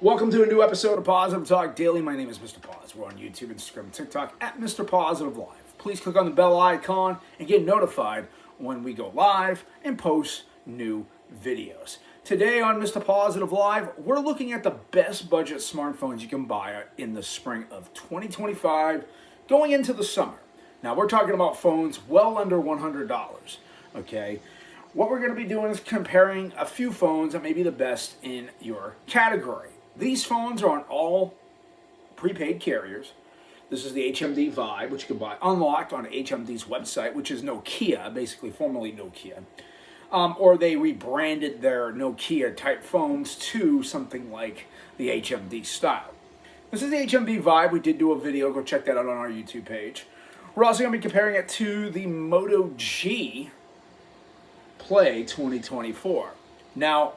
Welcome to a new episode of Positive Talk Daily. My name is Mr. Pos. We're on YouTube, Instagram, and TikTok at Mr. Positive Live. Please click on the bell icon and get notified when we go live and post new videos. Today on Mr. Positive Live, we're looking at the best budget smartphones you can buy in the spring of 2025 going into the summer. Now, we're talking about phones well under $100, okay? What we're going to be doing is comparing a few phones that may be the best in your category. These phones are on all prepaid carriers. This is the HMD Vibe, which you can buy unlocked on HMD's website, which is Nokia, basically formerly Nokia. Or they rebranded their Nokia type phones to something like the HMD style. This is the HMD Vibe. We did do a video. Go check that out on our YouTube page. We're also going to be comparing it to the Moto G Play 2024. Now,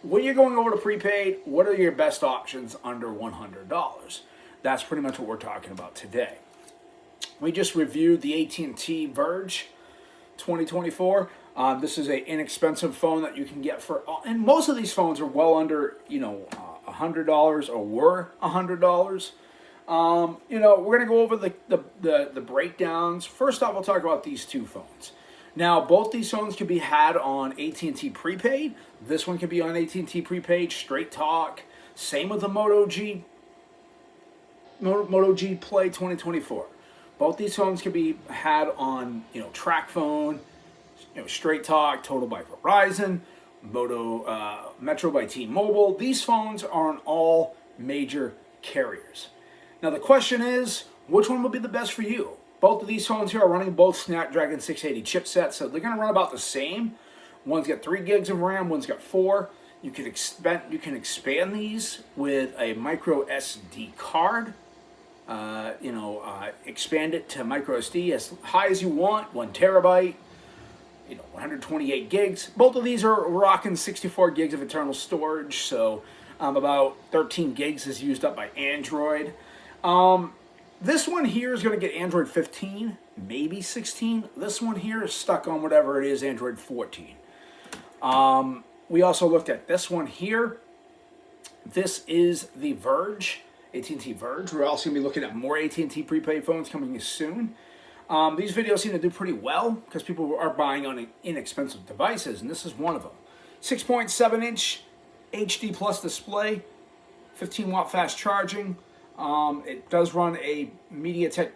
when you're going over to prepaid, what are your best options under $100? That's pretty much what we're talking about today. We just reviewed the AT&T Verge 2024. This is an inexpensive phone that you can get for, and most of these phones are well under, $100 or were $100. We're gonna go over the breakdowns. First off, we'll talk about these two phones. Now, both these phones can be had on AT&T prepaid. This one can be on AT&T prepaid, straight talk. Same with the Moto G Play 2024. Both these phones can be had on, track phone, straight talk, Total by Verizon, Metro by T-Mobile. These phones are on all major carriers. Now, the question is, which one will be the best for you? Both of these phones here are running both Snapdragon 680 chipsets, so they're going to run about the same. One's got 3 gigs of RAM, one's got 4. You can expand these with a micro SD card. Expand it to micro SD as high as you want, 1 terabyte, 128 gigs. Both of these are rocking 64 gigs of internal storage, so about 13 gigs is used up by Android. This one here is going to get Android 15, maybe 16. This one here is stuck on whatever it is, Android 14. We also looked at this one here. This is the Verge, AT&T Verge. We're also going to be looking at more AT&T prepaid phones coming soon. These videos seem to do pretty well because people are buying on inexpensive devices, and this is one of them. 6.7-inch HD Plus display, 15-watt fast charging. It does run a MediaTek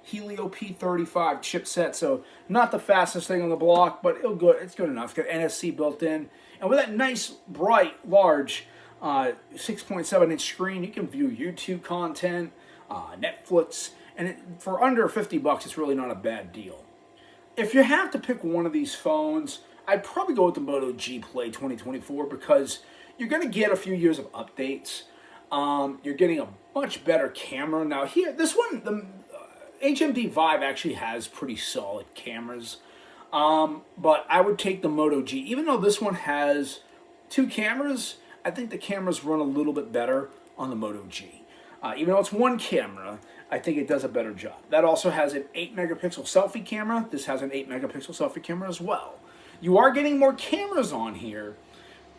Helio P35 chipset, so not the fastest thing on the block, but it's good enough. It's got NFC built in, and with that nice, bright, large 6.7-inch screen, you can view YouTube content, Netflix, and for under $50, it's really not a bad deal. If you have to pick one of these phones, I'd probably go with the Moto G Play 2024 because you're going to get a few years of updates. You're getting a much better camera. Now here, this one, the HMD Vive actually has pretty solid cameras. But I would take the Moto G. Even though this one has 2 cameras, I think the cameras run a little bit better on the Moto G. Even though it's 1 camera, I think it does a better job. That also has an 8-megapixel selfie camera. This has an 8-megapixel selfie camera as well. You are getting more cameras on here,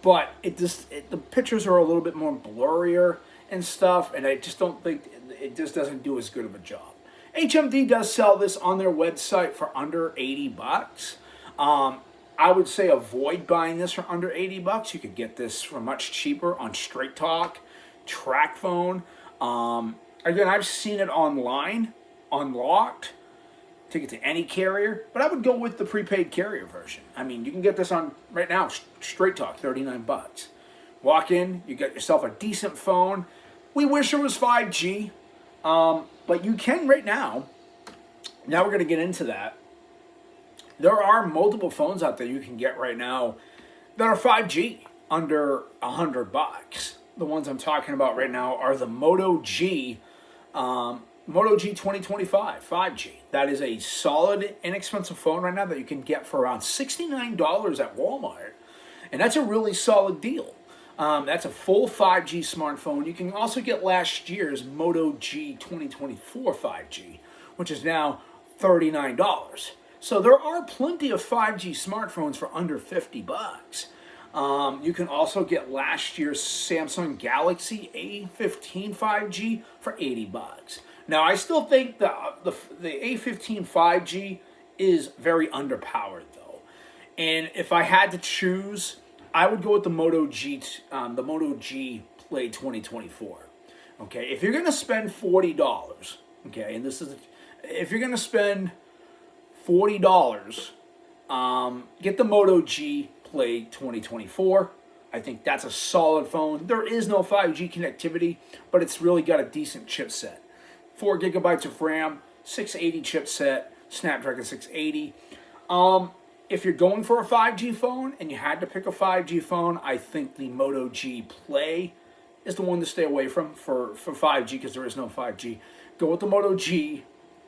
but the pictures are a little bit more blurrier and stuff, and I just don't think it just doesn't do as good of a job. HMD does sell this on their website for under $80. I would say avoid buying this for under $80. You could get this for much cheaper on Straight Talk, Track Phone. Again, I've seen it online, unlocked. Take it to any carrier, but I would go with the prepaid carrier version. I mean, you can get this on right now, Straight Talk, $39. Walk in, you get yourself a decent phone. We wish it was 5G, but you can right now. Now we're going to get into that. There are multiple phones out there you can get right now that are 5G under $100. The ones I'm talking about right now are the Moto G 2025 5G. That is a solid, inexpensive phone right now that you can get for around $69 at Walmart. And that's a really solid deal. That's a full 5G smartphone. You can also get last year's Moto G 2024 5G, which is now $39. So there are plenty of 5G smartphones for under $50. You can also get last year's Samsung Galaxy A15 5G for $80. Now, I still think the A15 5G is very underpowered though, and if I had to choose, I would go with the Moto G Play 2024. Okay, if you're gonna spend $40, okay, and this is if you're gonna spend $40, get the Moto G Play 2024. I think that's a solid phone. There is no 5G connectivity, but it's really got a decent chipset. 4 gigabytes of RAM, 680 chipset, Snapdragon 680. If you're going for a 5G phone and you had to pick a 5G phone, I think the Moto G Play is the one to stay away from for 5G, because there is no 5G. Go with the Moto G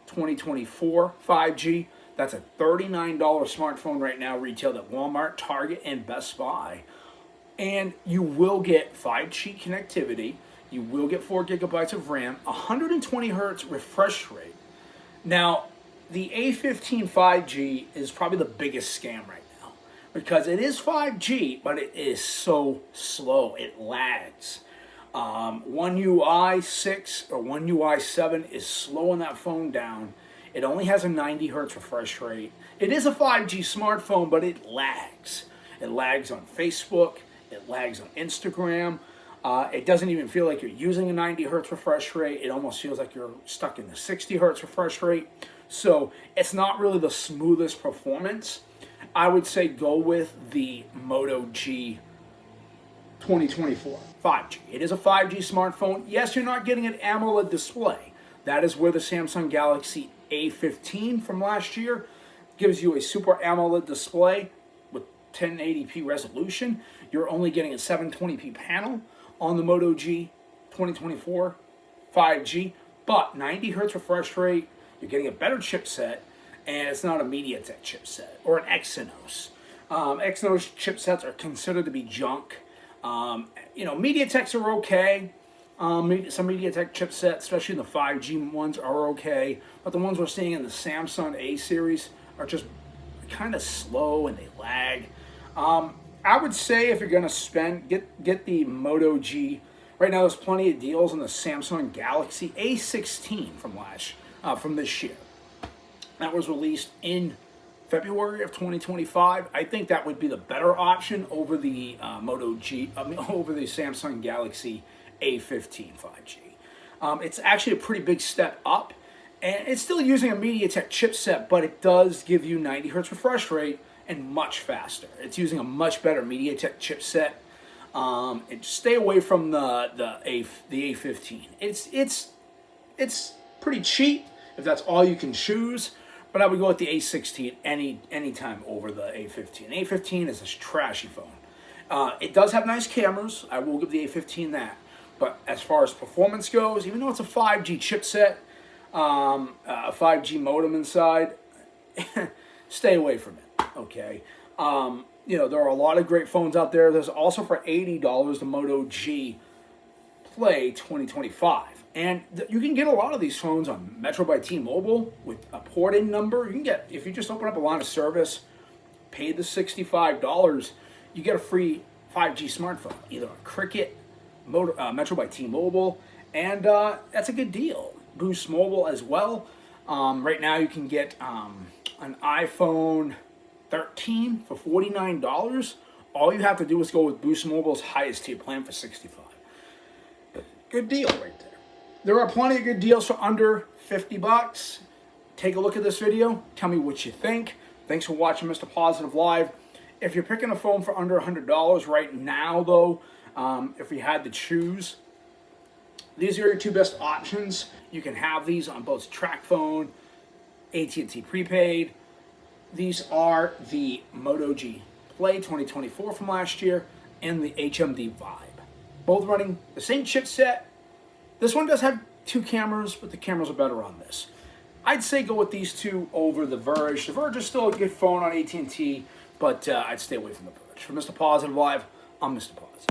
2024 5G. That's a $39 smartphone right now, retailed at Walmart, Target, and Best Buy. And you will get 5G connectivity. You will get 4 gigabytes of RAM, 120 hertz refresh rate. Now, the A15 5G is probably the biggest scam right now, because it is 5G, but it is so slow. It lags. One UI 6 or One UI 7 is slowing that phone down. It only has a 90 hertz refresh rate. It is a 5G smartphone, but it lags. It lags on Facebook. It lags on Instagram. It doesn't even feel like you're using a 90 hertz refresh rate. It almost feels like you're stuck in the 60 hertz refresh rate. So it's not really the smoothest performance. I would say go with the Moto G 2024 5G. It is a 5G smartphone. Yes, you're not getting an AMOLED display. That is where the Samsung Galaxy A15 from last year gives you a Super AMOLED display with 1080p resolution. You're only getting a 720p panel on the Moto G 2024 5G, but 90 hertz refresh rate. You're getting a better chipset, and it's not a MediaTek chipset or an Exynos. Exynos chipsets are considered to be junk. MediaTeks are okay. Some MediaTek chipsets, especially the 5G ones, are okay. But the ones we're seeing in the Samsung A series are just kind of slow and they lag. I would say if you're going to get the Moto G. Right now there's plenty of deals on the Samsung Galaxy A16 from this year. That was released in February of 2025. I think that would be the better option over the over the Samsung Galaxy A15 5G. It's actually a pretty big step up, and it's still using a MediaTek chipset, but it does give you 90 hertz refresh rate and much faster. It's using a much better MediaTek chipset. And stay away from the A15. It's pretty cheap if that's all you can choose. But I would go with the A16 anytime over the A15. A15 is a trashy phone. It does have nice cameras. I will give the A15 that. But as far as performance goes, even though it's a 5G chipset, a 5G modem inside, stay away from it. Okay. There are a lot of great phones out there. There's also for $80 the Moto G Play 2025. And you can get a lot of these phones on Metro by T-Mobile with a port-in number. You can get, if you just open up a line of service, pay the $65, you get a free 5G smartphone, either on Cricket, Metro by T-Mobile, and that's a good deal. Boost Mobile as well. Right now you can get an iPhone 13 for $49. All you have to do is go with Boost Mobile's highest tier plan for $65. Good deal right there. There are plenty of good deals for under $50. Take a look at this video. Tell me what you think. Thanks for watching Mr. Positive Live. If you're picking a phone for under $100 right now, though, if you had to choose, these are your two best options. You can have these on both TracFone, AT&T prepaid. These are the Moto G Play 2024 from last year and the HMD Vibe. Both running the same chipset. This one does have two cameras, but the cameras are better on this. I'd say go with these two over the Verge. The Verge is still a good phone on AT&T, but I'd stay away from the Verge. For Mr. Positive Live, I'm Mr. Positive.